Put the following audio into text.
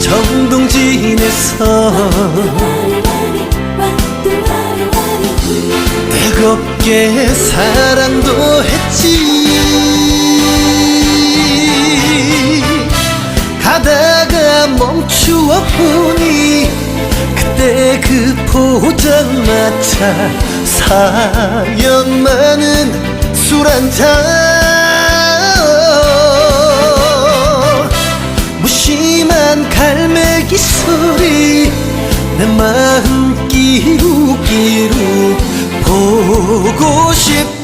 정동진에서 뜨겁게 사랑도 했지. 가다가 멈추어 보니 그때 그 포장마차 사연 많은 술 한잔, 무심한 갈매기 소리 내 마음 끼룩끼룩 보고 싶다.